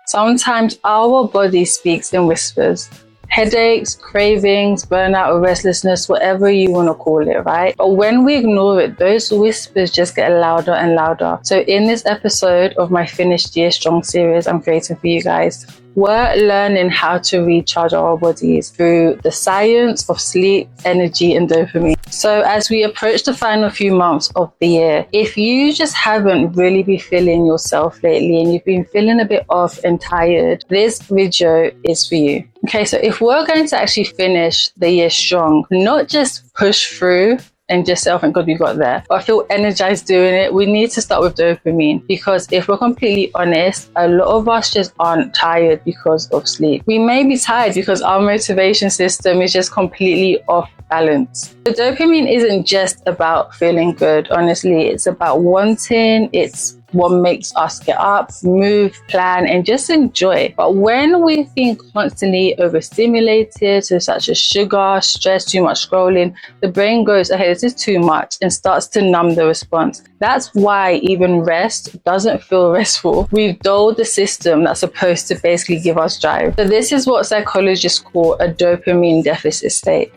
Sometimes our body speaks in whispers. Headaches, cravings, burnout or restlessness, whatever you want to call it, right? But when we ignore it, those whispers just get louder and louder. So in this episode of my Finished Year Strong series I'm creating for you guys, we're learning how to recharge our bodies through the science of sleep, energy, and dopamine. So as we approach the final few months of the year, if you just haven't really been feeling yourself lately and you've been feeling a bit off and tired, this video is for you. Okay, so if we're going to actually finish the year strong, not just push through and just say, oh, thank God we got there, but I feel energized doing it, we need to start with dopamine. Because if we're completely honest, a lot of us just aren't tired because of sleep. We may be tired because our motivation system is just completely off balance. The dopamine isn't just about feeling good, honestly. It's about wanting, it's what makes us get up, move, plan, and just enjoy. But when we've been constantly overstimulated, so such as sugar, stress, too much scrolling, the brain goes, okay, this is too much, and starts to numb the response. That's why even rest doesn't feel restful. We've dulled the system that's supposed to basically give us drive. So this is what psychologists call a dopamine deficit state,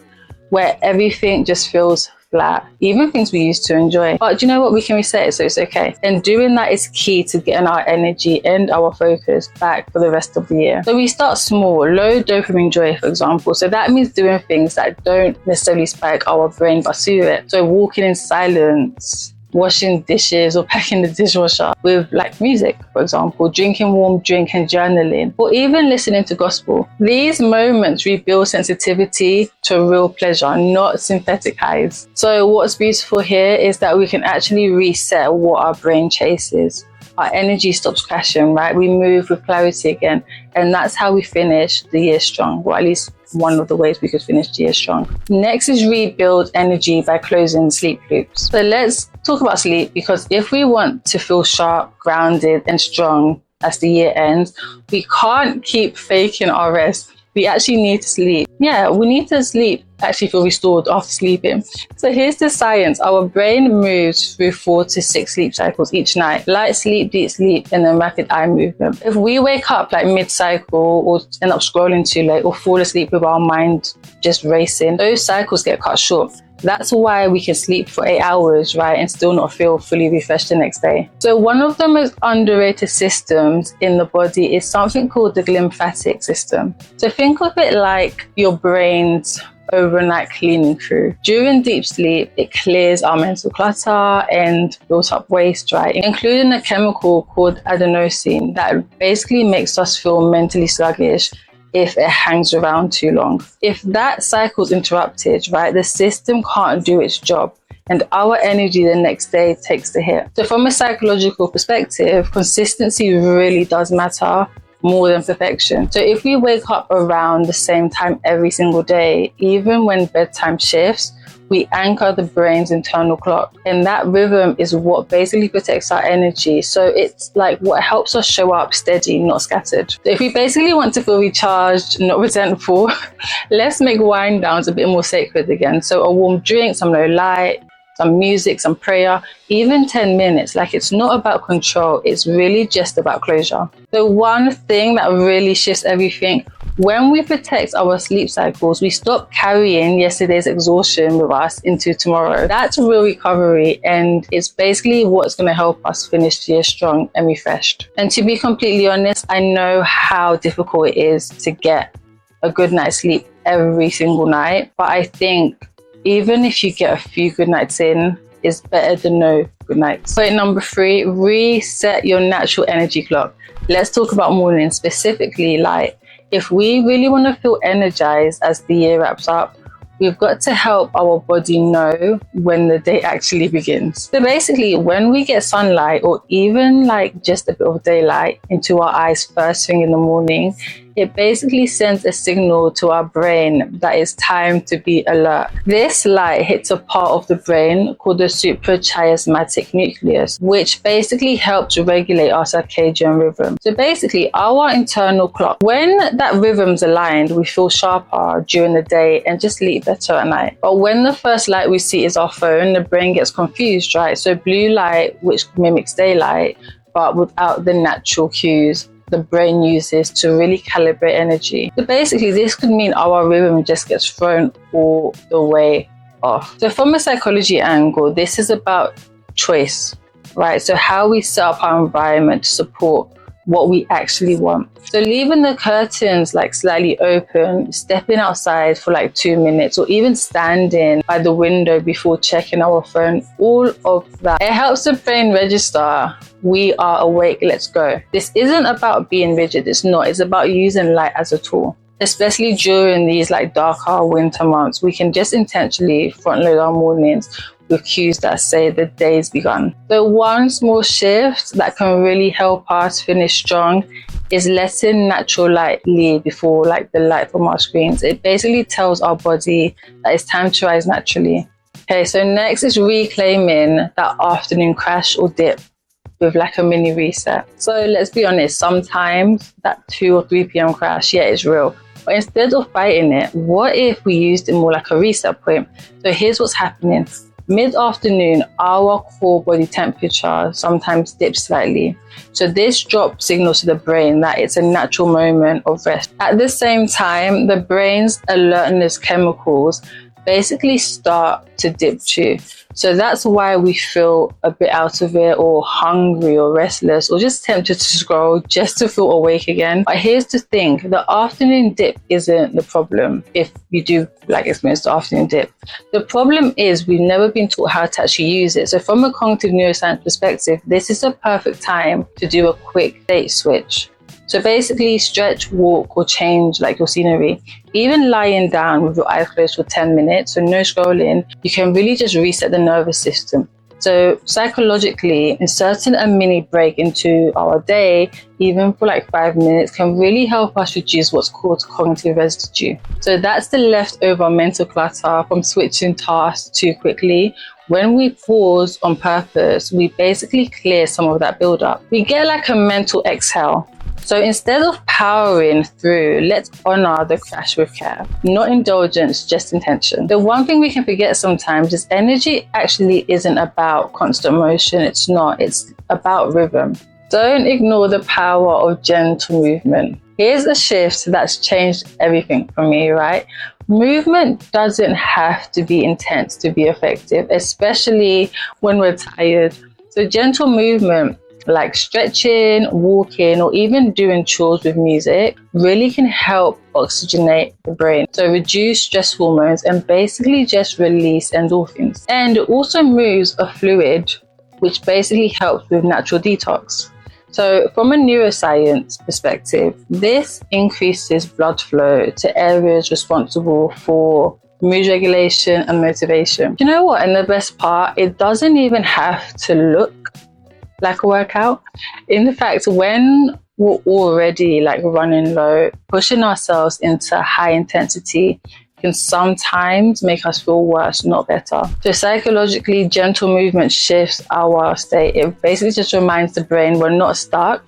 where everything just feels flat, even things we used to enjoy. But do you know what? We can reset it, so it's okay. And doing that is key to getting our energy and our focus back for the rest of the year. So we start small, low dopamine joy, for example. So that means doing things that don't necessarily spike our brain but soothe it. So walking in silence, washing dishes or packing the dishwasher with like music, for example, drinking warm drink and journaling, or even listening to gospel. These moments rebuild sensitivity to real pleasure, not synthetic highs. So what's beautiful here is that we can actually reset what our brain chases. Our energy stops crashing, right? We move with clarity again. And that's how we finish the year strong, or at least one of the ways we could finish the year strong. Next is rebuild energy by closing sleep loops. So let's talk about sleep, because if we want to feel sharp, grounded, and strong as the year ends, we can't keep faking our rest. We actually need to sleep. Yeah, we need to sleep, actually feel restored after sleeping. So here's the science. Our brain moves through 4 to 6 sleep cycles each night. Light sleep, deep sleep, and then rapid eye movement. If we wake up like mid-cycle or end up scrolling too late or fall asleep with our mind just racing, those cycles get cut short. That's why we can sleep for 8 hours, right, and still not feel fully refreshed the next day. So one of the most underrated systems in the body is something called the glymphatic system. So think of it like your brain's overnight cleaning crew. During deep sleep, it clears our mental clutter and builds up waste, right, including a chemical called adenosine that basically makes us feel mentally sluggish if it hangs around too long. If that cycle's interrupted, right, the system can't do its job and our energy the next day takes the hit. So from a psychological perspective, consistency really does matter more than perfection. So if we wake up around the same time every single day, even when bedtime shifts, we anchor the brain's internal clock. And that rhythm is what basically protects our energy. So it's like what helps us show up steady, not scattered. So if we basically want to feel recharged, not resentful, let's make wind downs a bit more sacred again. So a warm drink, some low light, some music, some prayer, even 10 minutes. Like, it's not about control, it's really just about closure. The one thing that really shifts everything, when we protect our sleep cycles, we stop carrying yesterday's exhaustion with us into tomorrow. That's real recovery, and it's basically what's going to help us finish the year strong and refreshed. And to be completely honest, I know how difficult it is to get a good night's sleep every single night, but I think even if you get a few good nights in, it's better than no good nights. Point number 3, reset your natural energy clock. Let's talk about mornings, specifically light. If we really want to feel energized as the year wraps up, we've got to help our body know when the day actually begins. So basically, when we get sunlight or even like just a bit of daylight into our eyes first thing in the morning, it basically sends a signal to our brain that it's time to be alert. This light hits a part of the brain called the suprachiasmatic nucleus, which basically helps regulate our circadian rhythm. So basically, our internal clock, when that rhythm's aligned, we feel sharper during the day and just sleep better at night. But when the first light we see is our phone, the brain gets confused, right? So blue light, which mimics daylight, but without the natural cues, the brain uses to really calibrate energy. So basically, this could mean our rhythm just gets thrown all the way off. So from a psychology angle, this is about choice, right? So how we set up our environment to support what we actually want. So leaving the curtains like slightly open, stepping outside for like 2 minutes, or even standing by the window before checking our phone, all of that, it helps the brain register, we are awake, let's go. This isn't about being rigid, it's not. It's about using light as a tool. Especially during these like darker winter months, we can just intentionally front load our mornings with cues that say the day's begun. So one small shift that can really help us finish strong is letting natural light lead before like the light from our screens. It basically tells our body that it's time to rise naturally. Okay, so next is reclaiming that afternoon crash or dip with like a mini reset. So let's be honest, sometimes that 2 or 3 p.m. crash, yeah, it's real. But instead of fighting it, what if we used it more like a reset point? So here's what's happening. Mid-afternoon, our core body temperature sometimes dips slightly. So this drop signals to the brain that it's a natural moment of rest. At the same time, the brain's alertness chemicals basically start to dip too. So that's why we feel a bit out of it, or hungry, or restless, or just tempted to scroll just to feel awake again. But here's the thing, the afternoon dip isn't the problem if you do like experience the afternoon dip. The problem is we've never been taught how to actually use it. So from a cognitive neuroscience perspective, this is a perfect time to do a quick state switch. So basically stretch, walk, or change like your scenery. Even lying down with your eyes closed for 10 minutes, so no scrolling, you can really just reset the nervous system. So psychologically, inserting a mini break into our day, even for like 5 minutes, can really help us reduce what's called cognitive residue. So that's the leftover mental clutter from switching tasks too quickly. When we pause on purpose, we basically clear some of that buildup. We get like a mental exhale. So instead of powering through, let's honor the crash with care. Not indulgence, just intention. The one thing we can forget sometimes is energy actually isn't about constant motion. It's not. It's about rhythm. Don't ignore the power of gentle movement. Here's a shift that's changed everything for me, right? Movement doesn't have to be intense to be effective, especially when we're tired. So gentle movement, like stretching, walking, or even doing chores with music, really can help oxygenate the brain. So reduce stress hormones and basically just release endorphins. And it also moves a fluid, which basically helps with natural detox. So from a neuroscience perspective, this increases blood flow to areas responsible for mood regulation and motivation. You know what? And the best part, it doesn't even have to look like a workout. In fact, when we're already like running low, pushing ourselves into high intensity can sometimes make us feel worse, not better. So psychologically, gentle movement shifts our state. It basically just reminds the brain we're not stuck.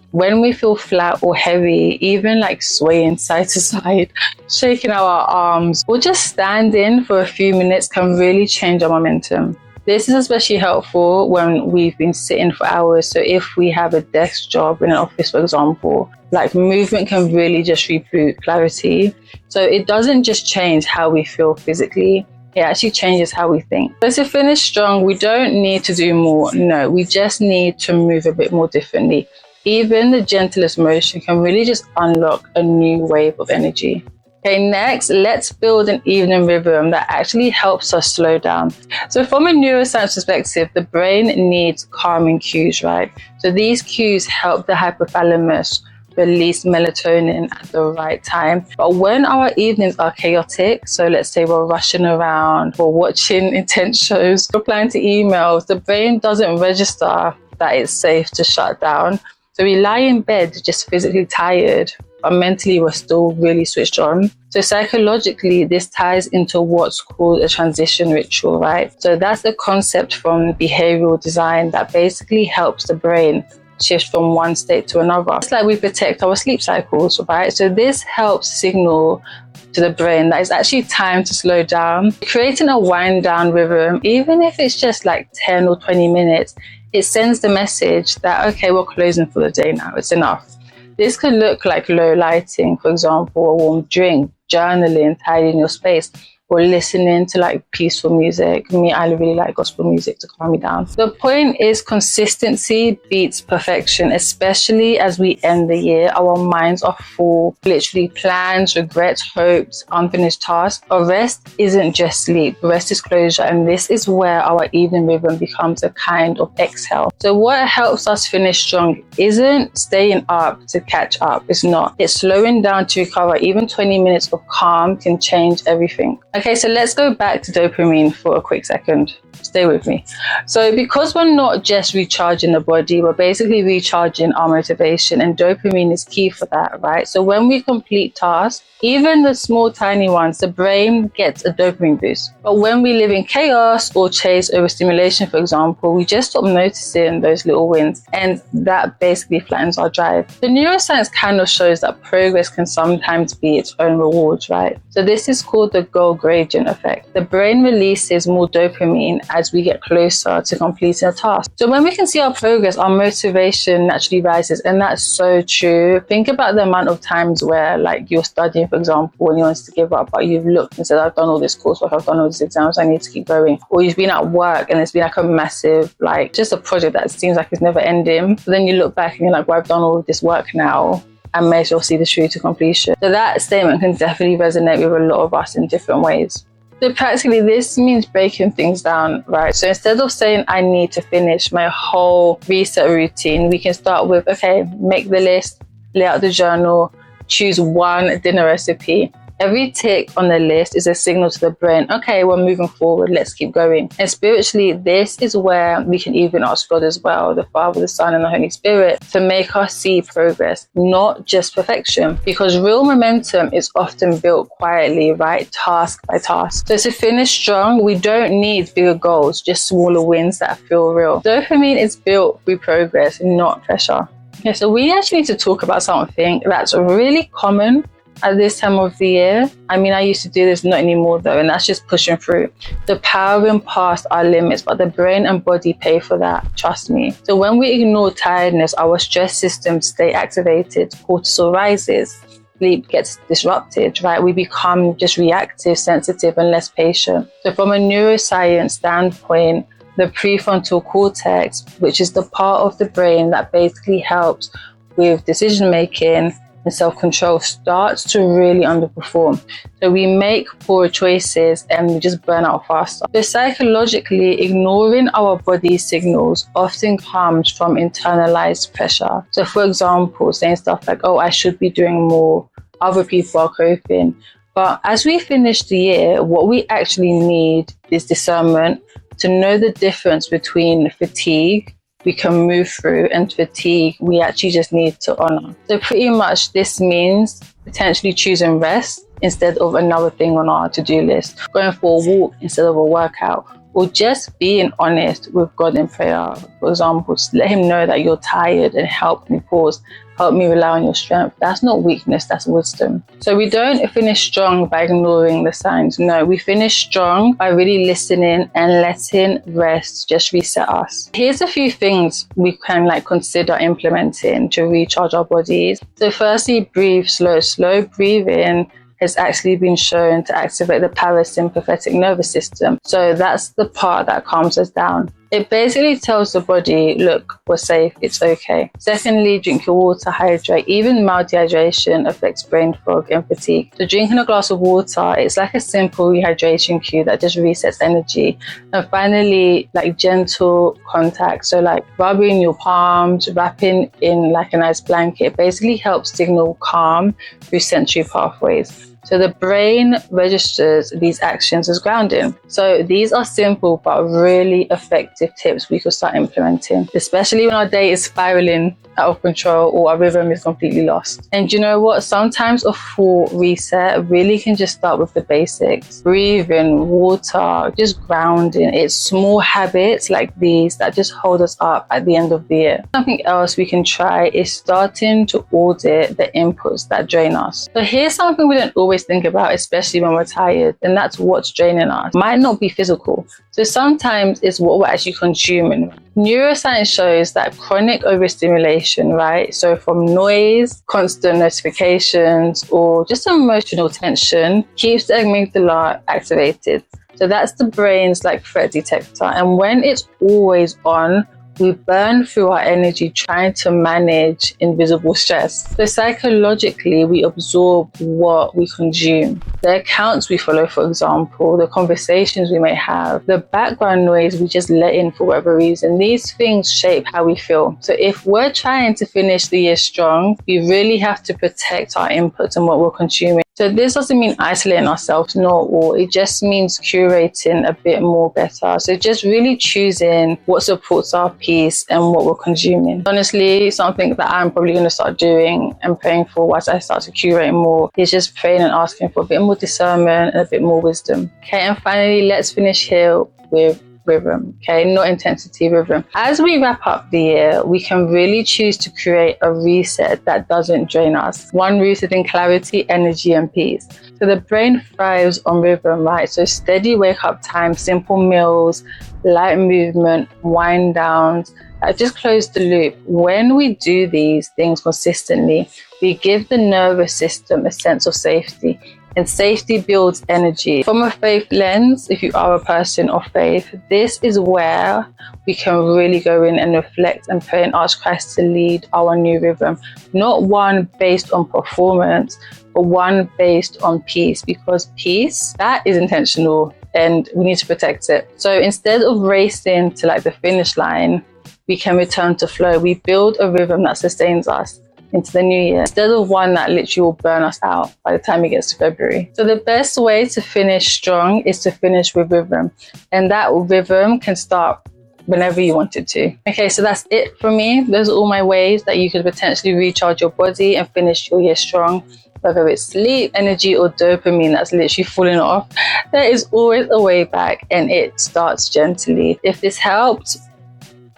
When we feel flat or heavy, even like swaying side to side, shaking our arms, or just standing for a few minutes can really change our momentum. This is especially helpful when we've been sitting for hours. So if we have a desk job in an office, for example, like movement can really just reboot clarity. So it doesn't just change how we feel physically, it actually changes how we think. So to finish strong, we don't need to do more. No, we just need to move a bit more differently. Even the gentlest motion can really just unlock a new wave of energy. Okay, next, let's build an evening rhythm that actually helps us slow down. So from a neuroscience perspective, the brain needs calming cues, right? So these cues help the hypothalamus release melatonin at the right time. But when our evenings are chaotic, so let's say we're rushing around, we're watching intense shows, replying to emails, the brain doesn't register that it's safe to shut down. So we lie in bed just physically tired, but mentally we're still really switched on. So psychologically, this ties into what's called a transition ritual, right? So that's the concept from behavioral design that basically helps the brain shift from one state to another. It's like we protect our sleep cycles, right? So this helps signal to the brain that it's actually time to slow down. Creating a wind down rhythm, even if it's just like 10 or 20 minutes, it sends the message that, okay, we're closing for the day now, it's enough. This could look like low lighting, for example, a warm drink, journaling, tidying your space, or listening to like peaceful music. I really like gospel music to calm me down. The point is consistency beats perfection, especially as we end the year. Our minds are full, literally plans, regrets, hopes, unfinished tasks. But rest isn't just sleep. Rest is closure, and this is where our evening rhythm becomes a kind of exhale. So what helps us finish strong isn't staying up to catch up. It's not. It's slowing down to recover. Even 20 minutes of calm can change everything. Okay, so let's go back to dopamine for a quick second. Stay with me. So because we're not just recharging the body, we're basically recharging our motivation, and dopamine is key for that, right? So when we complete tasks, even the small tiny ones, the brain gets a dopamine boost. But when we live in chaos or chase overstimulation, for example, we just stop noticing those little wins, and that basically flattens our drive. The neuroscience kind of shows that progress can sometimes be its own rewards, right? So this is called the goal gradient effect. The brain releases more dopamine as we get closer to completing a task. So when we can see our progress, our motivation naturally rises, and that's so true. Think about the amount of times where like you're studying, for example, and you want to give up, but you've looked and said, I've done all this coursework, I've done all these exams, I need to keep going. Or you've been at work and it's been like a massive, like just a project that seems like it's never ending. But then you look back and you're like, well, I've done all of this work now, and may as well see this through to completion. So that statement can definitely resonate with a lot of us in different ways. So practically this means breaking things down, right? So instead of saying I need to finish my whole reset routine, we can start with, okay, make the list, lay out the journal, choose one dinner recipe. Every tick on the list is a signal to the brain, okay, we're moving forward, let's keep going. And spiritually, this is where we can even ask God as well, the Father, the Son, and the Holy Spirit, to make us see progress, not just perfection. Because real momentum is often built quietly, right? Task by task. So to finish strong, we don't need bigger goals, just smaller wins that feel real. Dopamine is built through progress, not pressure. Okay, so we actually need to talk about something that's really common at this time of the year. I mean, I used to do this, not anymore though, and that's just pushing through. The powering past our limits, but the brain and body pay for that, trust me. So when we ignore tiredness, our stress systems stay activated, cortisol rises, sleep gets disrupted, right? We become just reactive, sensitive, and less patient. So from a neuroscience standpoint, the prefrontal cortex, which is the part of the brain that basically helps with decision making and self-control, starts to really underperform. So we make poor choices and we just burn out faster. So psychologically, ignoring our body's signals often comes from internalized pressure. So for example, saying stuff like, oh, I should be doing more, other people are coping. But as we finish the year, what we actually need is discernment to know the difference between fatigue we can move through and fatigue we actually just need to honor. So pretty much this means potentially choosing rest instead of another thing on our to-do list, going for a walk instead of a workout, or just being honest with God in prayer. For example, just let him know that you're tired and help me pause. Help me rely on your strength. That's not weakness, that's wisdom. So we don't finish strong by ignoring the signs. No, we finish strong by really listening and letting rest just reset us. Here's a few things we can consider implementing to recharge our bodies. So firstly, breathe slow. Slow breathing has actually been shown to activate the parasympathetic nervous system. So that's the part that calms us down. It basically tells the body, look, we're safe, it's okay. Secondly, drink your water, hydrate. Even mild dehydration affects brain fog and fatigue. So drinking a glass of water, it's like a simple rehydration cue that just resets energy. And finally, gentle contact. So rubbing your palms, wrapping in a nice blanket, basically helps signal calm through sensory pathways. So the brain registers these actions as grounding. So these are simple but really effective tips we could start implementing, especially when our day is spiraling out of control or our rhythm is completely lost. And you know what? Sometimes a full reset really can just start with the basics. Breathing, water, just grounding. It's small habits like these that just hold us up at the end of the year. Something else we can try is starting to audit the inputs that drain us. So here's something we don't always think about, especially when we're tired, and that's what's draining us. Might not be physical. So sometimes it's what we're actually consuming. Neuroscience shows that chronic overstimulation stimulation, right? So from noise, constant notifications, or just emotional tension keeps the amygdala activated. So that's the brain's like threat detector. And when it's always on, we burn through our energy trying to manage invisible stress. So psychologically, we absorb what we consume. The accounts we follow, for example, the conversations we may have, the background noise we just let in for whatever reason. These things shape how we feel. So if we're trying to finish the year strong, we really have to protect our inputs and what we're consuming. So this doesn't mean isolating ourselves, not all. It just means curating a bit more better. So just really choosing what supports our peace and what we're consuming. Honestly, something that I'm probably going to start doing and praying for once I start to curate more is just praying and asking for a bit more discernment and a bit more wisdom. Okay, and finally, let's finish here with rhythm, okay, not intensity, rhythm. As we wrap up the year, we can really choose to create a reset that doesn't drain us, one rooted in clarity, energy, and peace. So the brain thrives on rhythm, right? So steady wake up time, simple meals, light movement, wind downs, just close the loop. When we do these things consistently, we give the nervous system a sense of safety. And safety builds energy. From a faith lens, if you are a person of faith, this is where we can really go in and reflect and pray and ask Christ to lead our new rhythm. Not one based on performance, but one based on peace. Because peace, that is intentional and we need to protect it. So instead of racing to like the finish line, we can return to flow. We build a rhythm that sustains us into the new year, instead of one that literally will burn us out by the time it gets to February. So the best way to finish strong is to finish with rhythm. And that rhythm can start whenever you want it to. Okay, so that's it for me. Those are all my ways that you could potentially recharge your body and finish your year strong. Whether it's sleep, energy, or dopamine that's literally falling off, there is always a way back, and it starts gently. If this helped,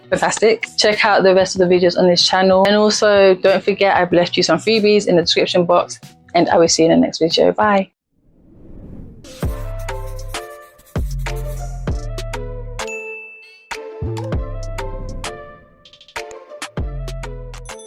fantastic. Check out the rest of the videos on this channel. And also, don't forget, I've left you some freebies in the description box, and I will see you in the next video. Bye.